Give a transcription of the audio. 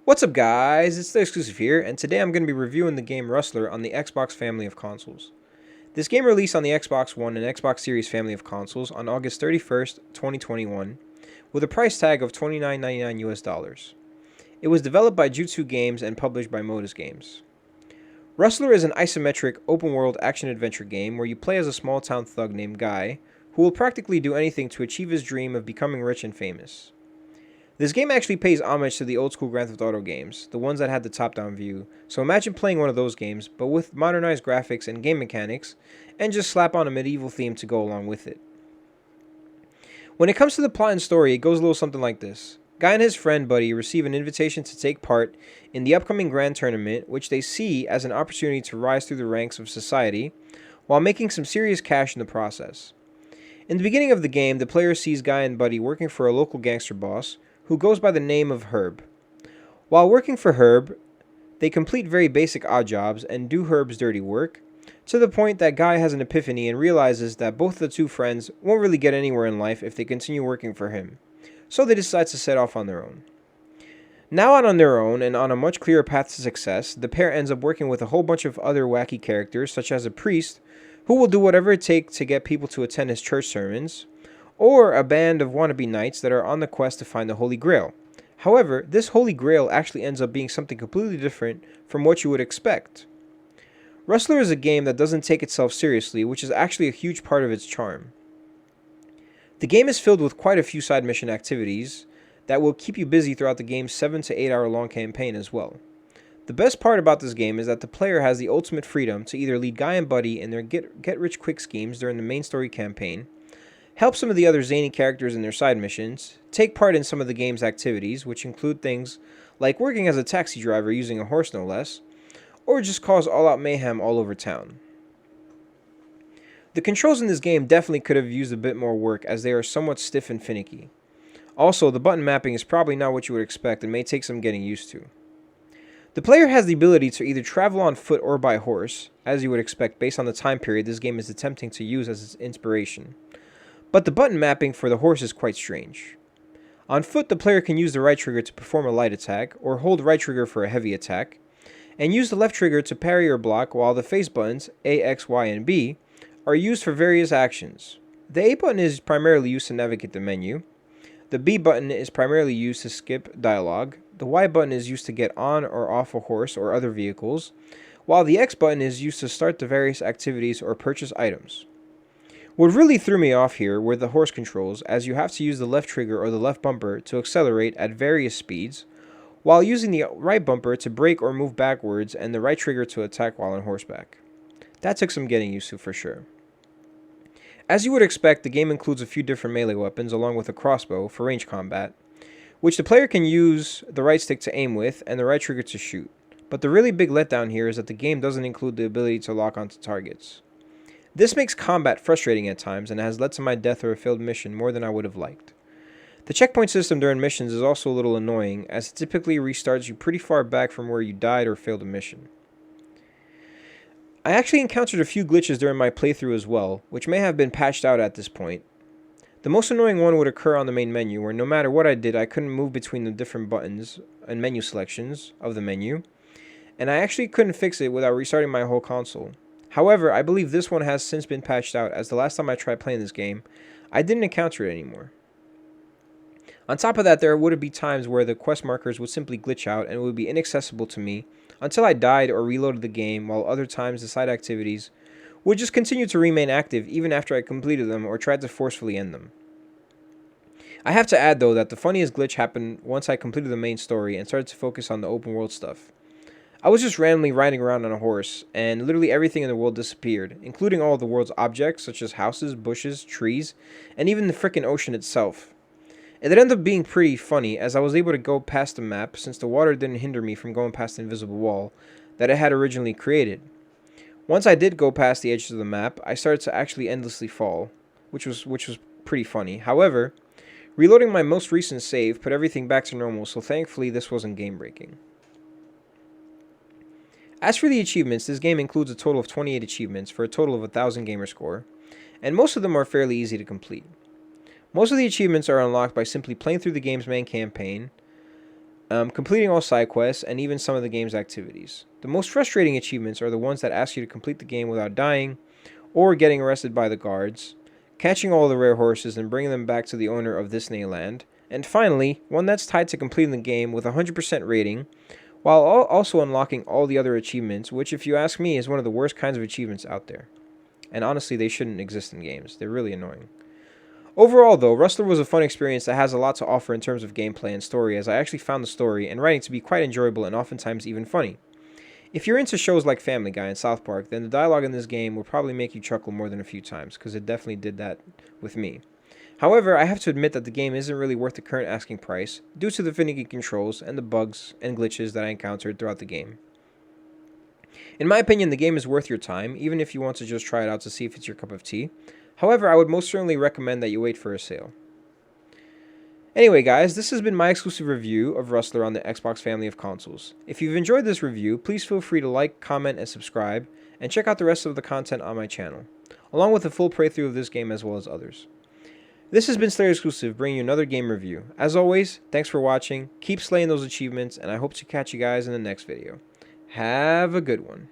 What's up guys, it's the Xclusive here, and today I'm going to be reviewing the game Rustler on the Xbox family of consoles. This game released on the Xbox One and Xbox Series family of consoles on August 31st, 2021, with a price tag of $29.99 US. It was developed by Jutsu Games and published by Modus Games. Rustler is an isometric, open-world action-adventure game where you play as a small-town thug named Guy, who will practically do anything to achieve his dream of becoming rich and famous. This game actually pays homage to the old school Grand Theft Auto games, the ones that had the top-down view, so imagine playing one of those games, but with modernized graphics and game mechanics, and just slap on a medieval theme to go along with it. When it comes to the plot and story, it goes a little something like this. Guy and his friend Buddy receive an invitation to take part in the upcoming grand tournament, which they see as an opportunity to rise through the ranks of society, while making some serious cash in the process. In the beginning of the game, the player sees Guy and Buddy working for a local gangster boss, who goes by the name of Herb. While working for Herb, they complete very basic odd jobs and do Herb's dirty work, to the point that Guy has an epiphany and realizes that both the two friends won't really get anywhere in life if they continue working for him, so they decide to set off on their own. Now out on their own and on a much clearer path to success, the pair ends up working with a whole bunch of other wacky characters, such as a priest, who will do whatever it takes to get people to attend his church sermons, or a band of wannabe knights that are on the quest to find the Holy Grail. However, this Holy Grail actually ends up being something completely different from what you would expect. Rustler is a game that doesn't take itself seriously, which is actually a huge part of its charm. The game is filled with quite a few side mission activities that will keep you busy throughout the game's 7 to 8 hour long campaign as well. The best part about this game is that the player has the ultimate freedom to either lead Guy and Buddy in their get-rich-quick schemes during the main story campaign, help some of the other zany characters in their side missions, take part in some of the game's activities, which include things like working as a taxi driver using a horse no less, or just cause all-out mayhem all over town. The controls in this game definitely could have used a bit more work as they are somewhat stiff and finicky. Also, the button mapping is probably not what you would expect and may take some getting used to. The player has the ability to either travel on foot or by horse, as you would expect based on the time period this game is attempting to use as its inspiration. But the button mapping for the horse is quite strange. On foot, the player can use the right trigger to perform a light attack, or hold right trigger for a heavy attack, and use the left trigger to parry or block, while the face buttons, A, X, Y, and B, are used for various actions. The A button is primarily used to navigate the menu, the B button is primarily used to skip dialogue, the Y button is used to get on or off a horse or other vehicles, while the X button is used to start the various activities or purchase items. What really threw me off here were the horse controls, as you have to use the left trigger or the left bumper to accelerate at various speeds, while using the right bumper to brake or move backwards and the right trigger to attack while on horseback. That took some getting used to for sure. As you would expect, the game includes a few different melee weapons along with a crossbow for range combat, which the player can use the right stick to aim with and the right trigger to shoot. But the really big letdown here is that the game doesn't include the ability to lock onto targets. This makes combat frustrating at times and has led to my death or a failed mission more than I would have liked. The checkpoint system during missions is also a little annoying, as it typically restarts you pretty far back from where you died or failed a mission. I actually encountered a few glitches during my playthrough as well, which may have been patched out at this point. The most annoying one would occur on the main menu, where no matter what I did, I couldn't move between the different buttons and menu selections of the menu, and I actually couldn't fix it without restarting my whole console. However, I believe this one has since been patched out, as the last time I tried playing this game, I didn't encounter it anymore. On top of that, there would be times where the quest markers would simply glitch out and it would be inaccessible to me until I died or reloaded the game, while other times the side activities would just continue to remain active even after I completed them or tried to forcefully end them. I have to add though that the funniest glitch happened once I completed the main story and started to focus on the open world stuff. I was just randomly riding around on a horse, and literally everything in the world disappeared, including all of the world's objects such as houses, bushes, trees, and even the frickin' ocean itself. It ended up being pretty funny, as I was able to go past the map since the water didn't hinder me from going past the invisible wall that it had originally created. Once I did go past the edges of the map, I started to actually endlessly fall, which was pretty funny. However, reloading my most recent save put everything back to normal, so thankfully this wasn't game breaking. As for the achievements, this game includes a total of 28 achievements for a total of 1,000 gamer score, and most of them are fairly easy to complete. Most of the achievements are unlocked by simply playing through the game's main campaign, completing all side quests, and even some of the game's activities. The most frustrating achievements are the ones that ask you to complete the game without dying, or getting arrested by the guards, catching all the rare horses and bringing them back to the owner of Disney Land, and finally, one that's tied to completing the game with a 100% rating, while also unlocking all the other achievements, which if you ask me is one of the worst kinds of achievements out there. And honestly, they shouldn't exist in games. They're really annoying. Overall, though, Rustler was a fun experience that has a lot to offer in terms of gameplay and story, as I actually found the story and writing to be quite enjoyable and oftentimes even funny. If you're into shows like Family Guy and South Park, then the dialogue in this game will probably make you chuckle more than a few times, because it definitely did that with me. However, I have to admit that the game isn't really worth the current asking price, due to the finicky controls and the bugs and glitches that I encountered throughout the game. In my opinion, the game is worth your time, even if you want to just try it out to see if it's your cup of tea. However, I would most certainly recommend that you wait for a sale. Anyway guys, this has been my exclusive review of Rustler on the Xbox family of consoles. If you've enjoyed this review, please feel free to like, comment, and subscribe, and check out the rest of the content on my channel, along with a full playthrough of this game as well as others. This has been Flair Xclusive, bringing you another game review. As always, thanks for watching, keep slaying those achievements, and I hope to catch you guys in the next video. Have a good one.